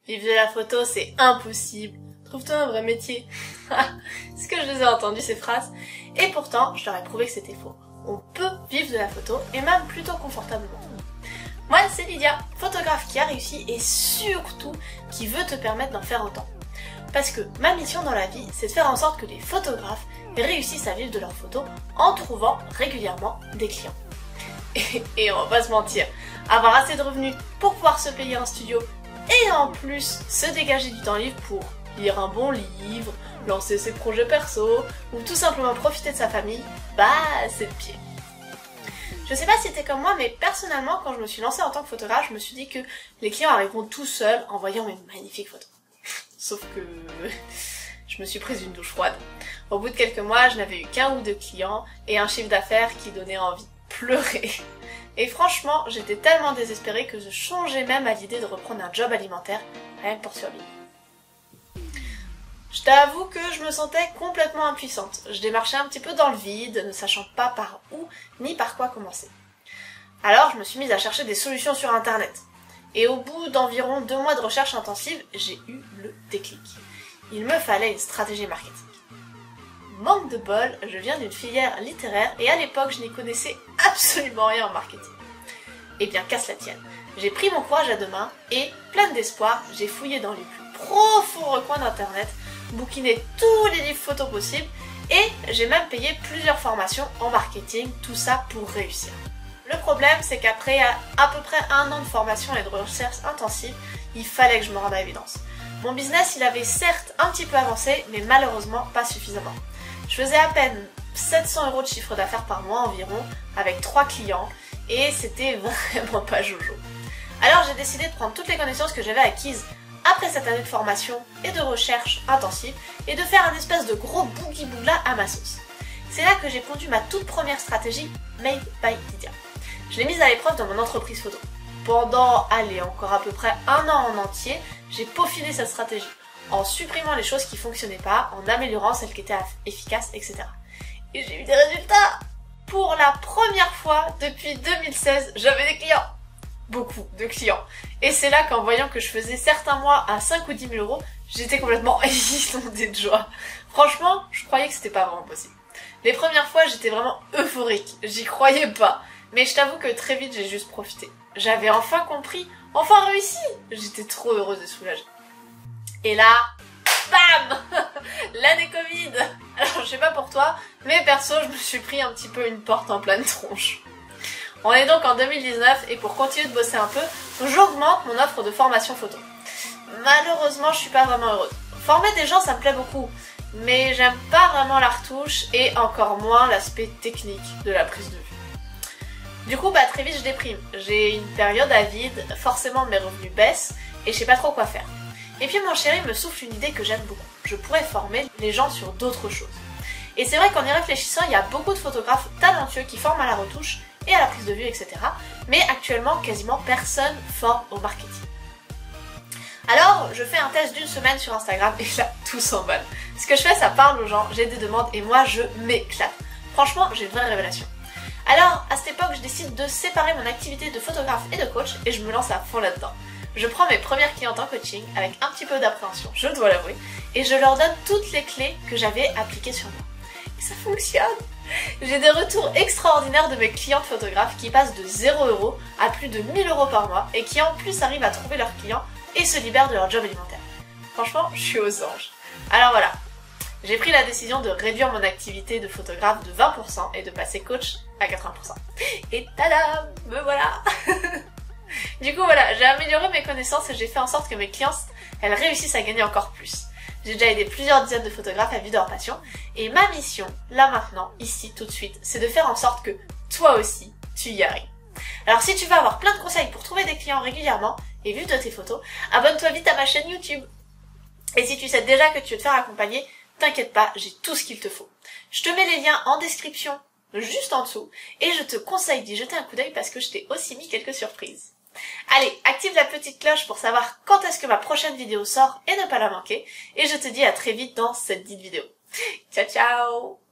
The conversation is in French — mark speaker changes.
Speaker 1: Vivre de la photo, c'est impossible. Trouve-toi un vrai métier. Est-ce que je les ai entendues ces phrases? Et pourtant, je leur ai prouvé que c'était faux. On peut vivre de la photo, et même plutôt confortablement. Moi, c'est Lydia, photographe qui a réussi et surtout qui veut te permettre d'en faire autant. Parce que ma mission dans la vie, c'est de faire en sorte que les photographes réussissent à vivre de leurs photos en trouvant régulièrement des clients. Et on va pas se mentir, avoir assez de revenus pour pouvoir se payer un studio et en plus se dégager du temps libre pour lire un bon livre, lancer ses projets perso ou tout simplement profiter de sa famille, bah c'est le pied. Je sais pas si t'es comme moi, mais personnellement quand je me suis lancée en tant que photographe, je me suis dit que les clients arriveront tout seuls en voyant mes magnifiques photos. Sauf que je me suis prise une douche froide. Au bout de quelques mois, je n'avais eu qu'un ou deux clients et un chiffre d'affaires qui donnait envie de pleurer. Et franchement, j'étais tellement désespérée que je songeais même à l'idée de reprendre un job alimentaire, rien que pour survivre. Je t'avoue que je me sentais complètement impuissante. Je démarchais un petit peu dans le vide, ne sachant pas par où ni par quoi commencer. Alors je me suis mise à chercher des solutions sur internet. Et au bout d'environ 2 mois de recherche intensive, j'ai eu le déclic. Il me fallait une stratégie marketing. Manque de bol, je viens d'une filière littéraire et à l'époque je n'y connaissais absolument rien en marketing. Eh bien casse la tienne. J'ai pris mon courage à deux mains et, pleine d'espoir, j'ai fouillé dans les plus profonds recoins d'internet, bouquiné tous les livres photos possibles et j'ai même payé plusieurs formations en marketing, tout ça pour réussir. Le problème c'est qu'après à peu près 1 an de formation et de recherche intensive, il fallait que je me rende à l'évidence. Mon business il avait certes un petit peu avancé mais malheureusement pas suffisamment. Je faisais à peine 700 € de chiffre d'affaires par mois environ avec 3 clients et c'était vraiment pas jojo. Alors j'ai décidé de prendre toutes les connaissances que j'avais acquises après cette année de formation et de recherche intensive et de faire un espèce de gros boogie-bougla à ma sauce. C'est là que j'ai pondu ma toute première stratégie Made by Lydia. Je l'ai mise à l'épreuve dans mon entreprise photo. Pendant, encore à peu près 1 an en entier, j'ai peaufiné cette stratégie en supprimant les choses qui fonctionnaient pas, en améliorant celles qui étaient efficaces, etc. Et j'ai eu des résultats! Pour la première fois depuis 2016, j'avais des clients! Beaucoup de clients. Et c'est là qu'en voyant que je faisais certains mois à 5 ou 10 000 €, j'étais complètement inondée de joie. Franchement, je croyais que c'était pas vraiment possible. Les premières fois, j'étais vraiment euphorique, j'y croyais pas. Mais je t'avoue que très vite, j'ai juste profité. J'avais enfin compris, enfin réussi! J'étais trop heureuse et soulagée. Et là, bam! L'année Covid! Alors je sais pas pour toi, mais perso, je me suis pris un petit peu une porte en pleine tronche. On est donc en 2019 et pour continuer de bosser un peu, j'augmente mon offre de formation photo. Malheureusement, je suis pas vraiment heureuse. Former des gens, ça me plaît beaucoup, mais j'aime pas vraiment la retouche et encore moins l'aspect technique de la prise de vue. Du coup, très vite je déprime. J'ai une période à vide, forcément mes revenus baissent et je sais pas trop quoi faire. Et puis mon chéri me souffle une idée que j'aime beaucoup. Je pourrais former les gens sur d'autres choses. Et c'est vrai qu'en y réfléchissant, il y a beaucoup de photographes talentueux qui forment à la retouche et à la prise de vue, etc. Mais actuellement, quasiment personne forme au marketing. Alors, je fais un test d'1 semaine sur Instagram et là, tout s'emballe. Ce que je fais, ça parle aux gens, j'ai des demandes et moi, je m'éclate. Franchement, j'ai une vraie révélation. Alors, à cette époque, je décide de séparer mon activité de photographe et de coach et je me lance à fond là-dedans. Je prends mes premières clientes en coaching avec un petit peu d'appréhension, je dois l'avouer, et je leur donne toutes les clés que j'avais appliquées sur moi. Et ça fonctionne! J'ai des retours extraordinaires de mes clientes photographes qui passent de 0 € à plus de 1 000 € par mois et qui en plus arrivent à trouver leurs clients et se libèrent de leur job alimentaire. Franchement, je suis aux anges. Alors voilà, j'ai pris la décision de réduire mon activité de photographe de 20% et de passer coach à 80%. Et tada, me voilà. Du coup voilà, j'ai amélioré mes connaissances et j'ai fait en sorte que mes clientes, elles réussissent à gagner encore plus. J'ai déjà aidé plusieurs dizaines de photographes à vivre de leur passion et ma mission, là maintenant, ici, tout de suite, c'est de faire en sorte que toi aussi, tu y arrives. Alors si tu veux avoir plein de conseils pour trouver des clients régulièrement et vivre de tes photos, abonne-toi vite à ma chaîne YouTube. Et si tu sais déjà que tu veux te faire accompagner, t'inquiète pas, j'ai tout ce qu'il te faut. Je te mets les liens en description, juste en dessous, et je te conseille d'y jeter un coup d'œil parce que je t'ai aussi mis quelques surprises. Allez, active la petite cloche pour savoir quand est-ce que ma prochaine vidéo sort et ne pas la manquer. Et je te dis à très vite dans cette dite vidéo. Ciao ciao!